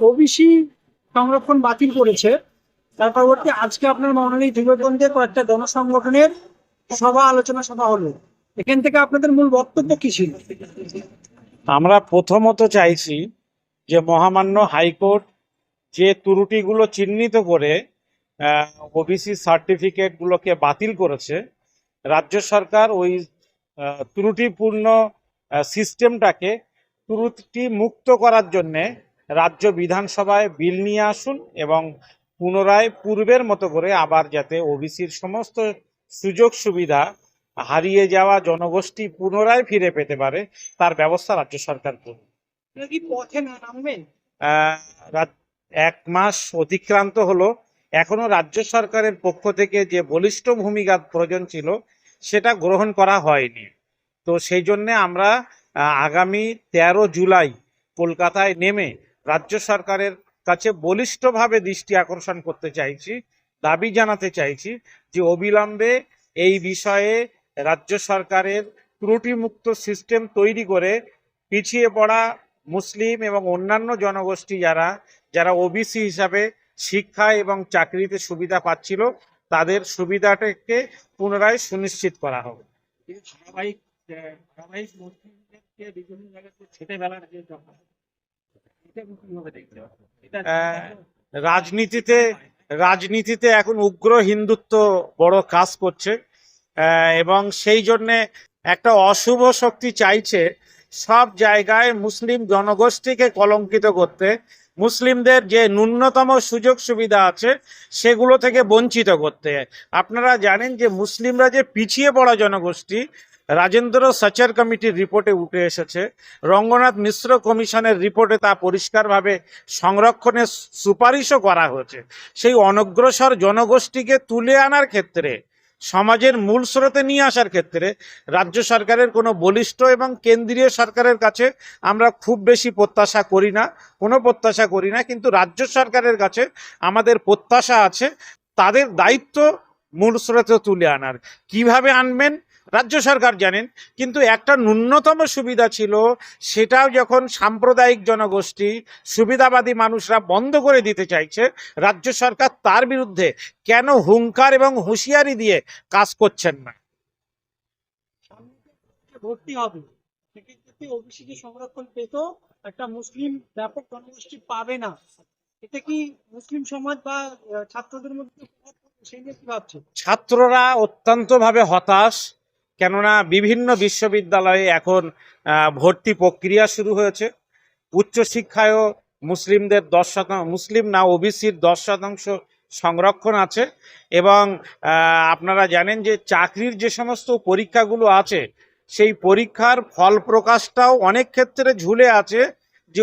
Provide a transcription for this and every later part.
OBC সংরক্ষণ বাতিল করেছে, তার পরবর্তী আজকে আপনার মহানালী যুবকগঞ্জে কয়েকটা গণসংগঠনের আলোচনা সভা হলো। এখান থেকে আপনাদের মূল বক্তব্য কি ছিল? আমরা প্রথমত চাইছি যে মহামান্য হাইকোর্ট যে ত্রুটিগুলো চিহ্নিত করে ওবিসি সার্টিফিকেটগুলোকে বাতিল করেছে, রাজ্য সরকার ওই ত্রুটিপূর্ণ সিস্টেমটাকে ত্রুটি মুক্ত করার জন্যে রাজ্য বিধানসভায় বিল নিয়ে আসুন এবং পুনরায় পূর্বের মতো করে আবার যাতে ওবিসির সমস্ত সুযোগ সুবিধা হারিয়ে যাওয়া জনগোষ্ঠী পুনরায় ফিরে পেতে পারে তার ব্যবস্থা রাজ্য সরকার করবে। কি পথে না নামবেন? এক মাস অতিক্রান্ত হলো, এখনো রাজ্য সরকারের পক্ষ থেকে যে বলিষ্ঠ ভূমিকা প্রয়োজন ছিল সেটা গ্রহণ করা হয়নি। তো সেই জন্যে আমরা আগামী 13 জুলাই কলকাতায় নেমে রাজ্য সরকারের কাছে বলিষ্ঠভাবে দৃষ্টি আকর্ষণ করতে চাইছি, দাবি জানাতে চাইছি যে অবিলম্বে এই বিষয়ে রাজ্য সরকারের ত্রুটিমুক্ত সিস্টেম তৈরি করে পিছিয়ে পড়া মুসলিম এবং অন্যান্য জনগোষ্ঠী যারা ওবিসি হিসাবে শিক্ষা এবং চাকরিতে সুবিধা পাচ্ছিল তাদের সুবিধাটাকে পুনরায় সুনিশ্চিত করা হবে। রাজনীতিতে এখন উগ্র হিন্দুত্ব বড় কাজ করছে এবং সেই জন্যে একটা অশুভ শক্তি চাইছে সব জায়গায় মুসলিম জনগোষ্ঠীকে কলঙ্কিত করতে, মুসলিমদের যে ন্যূনতম সুযোগ সুবিধা আছে সেগুলো থেকে বঞ্চিত করতে। আপনারা জানেন যে মুসলিমরা যে পিছিয়ে পড়া জনগোষ্ঠী, রাজেন্দ্র সচার কমিটির রিপোর্টে উঠে এসেছে, রঙ্গনাথ মিশ্র কমিশনের রিপোর্টে তা পরিষ্কারভাবে সংরক্ষণের সুপারিশও করা হয়েছে। সেই অনগ্রসর জনগোষ্ঠীকে তুলে আনার ক্ষেত্রে, সমাজের মূল স্রোতে নিয়ে আসার ক্ষেত্রে রাজ্য সরকারের কোনো বলিষ্ঠ এবং কেন্দ্রীয় সরকারের কাছে আমরা খুব বেশি প্রত্যাশা করি না, কিন্তু রাজ্য সরকারের কাছে আমাদের প্রত্যাশা আছে তাদের দায়িত্ব মূল স্রোতে তুলে আনার। কিভাবে আনবেন রাজ্য সরকার জানেন, কিন্তু একটা ন্যূনতম সুবিধা ছিল, সেটাও যখন সাম্প্রদায়িক জনগোষ্ঠী সুবিধাবাদী মানুষরা বন্ধ করে দিতে চাইছে, রাজ্য সরকার তার বিরুদ্ধে কেন হুঙ্কার এবং হুঁশিয়ারি দিয়ে কাজ করছেন না? ভর্তি হবে সেক্ষেত্রে ওবিসি যে সংরক্ষণ পেত একটা মুসলিম ব্যাপক জনগোষ্ঠী পাবে না, এতে কি মুসলিম সমাজ বা ছাত্রদের মধ্যে সেই নিয়ে কি ভাবছে? ছাত্ররা অত্যন্ত ভাবে হতাশ, কেননা বিভিন্ন বিশ্ববিদ্যালয়ে এখন ভর্তি প্রক্রিয়া শুরু হয়েছে। উচ্চশিক্ষায়ও মুসলিমদের 10%, মুসলিম না ওবিসির 10% সংরক্ষণ আছে এবং আপনারা জানেন যে চাকরির যে সমস্ত পরীক্ষাগুলো আছে সেই পরীক্ষার ফল প্রকাশটাও অনেক ক্ষেত্রে ঝুলে আছে যে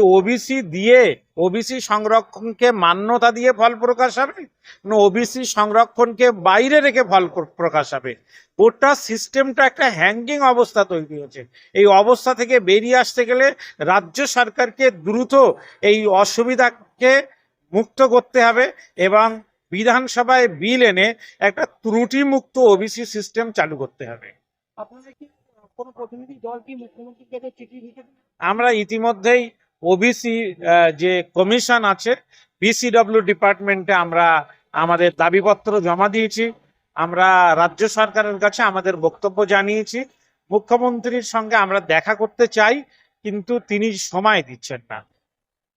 ওবিসি সংরক্ষণকে মান্যতা দিয়ে ফল প্রকাশ হবে না ওবিসি সংরক্ষণকে বাইরে রেখে ফল প্রকাশ হবে। গোটা সিস্টেমটা একটা হ্যাঙ্গিং অবস্থা তৈরি হয়েছে। এই অবস্থা থেকে বেরিয়ে আসতে গেলে রাজ্য সরকারকে দ্রুত এই অসুবিধাকে মুক্ত করতে হবে এবং বিধানসভায় বিল এনে একটা ত্রুটিমুক্ত ওবিসি সিস্টেম চালু করতে হবে। আপনারা কি কোনো প্রতিনিধি দল কি মুখ্যমন্ত্রীর কাছে চিঠি লিখেছেন? আমরা ইতিমধ্যেই ওবিসি যে কমিশন আছে বিসিডব্লিউ ডিপার্টমেন্টে আমরা আমাদের দাবিপত্র জমা দিয়েছি। আমরা রাজ্য সরকারের কাছে আমাদের বক্তব্য জানিয়েছি। মুখ্যমন্ত্রীর সঙ্গে আমরা দেখা করতে চাই, কিন্তু তিনি সময় দিচ্ছেন না।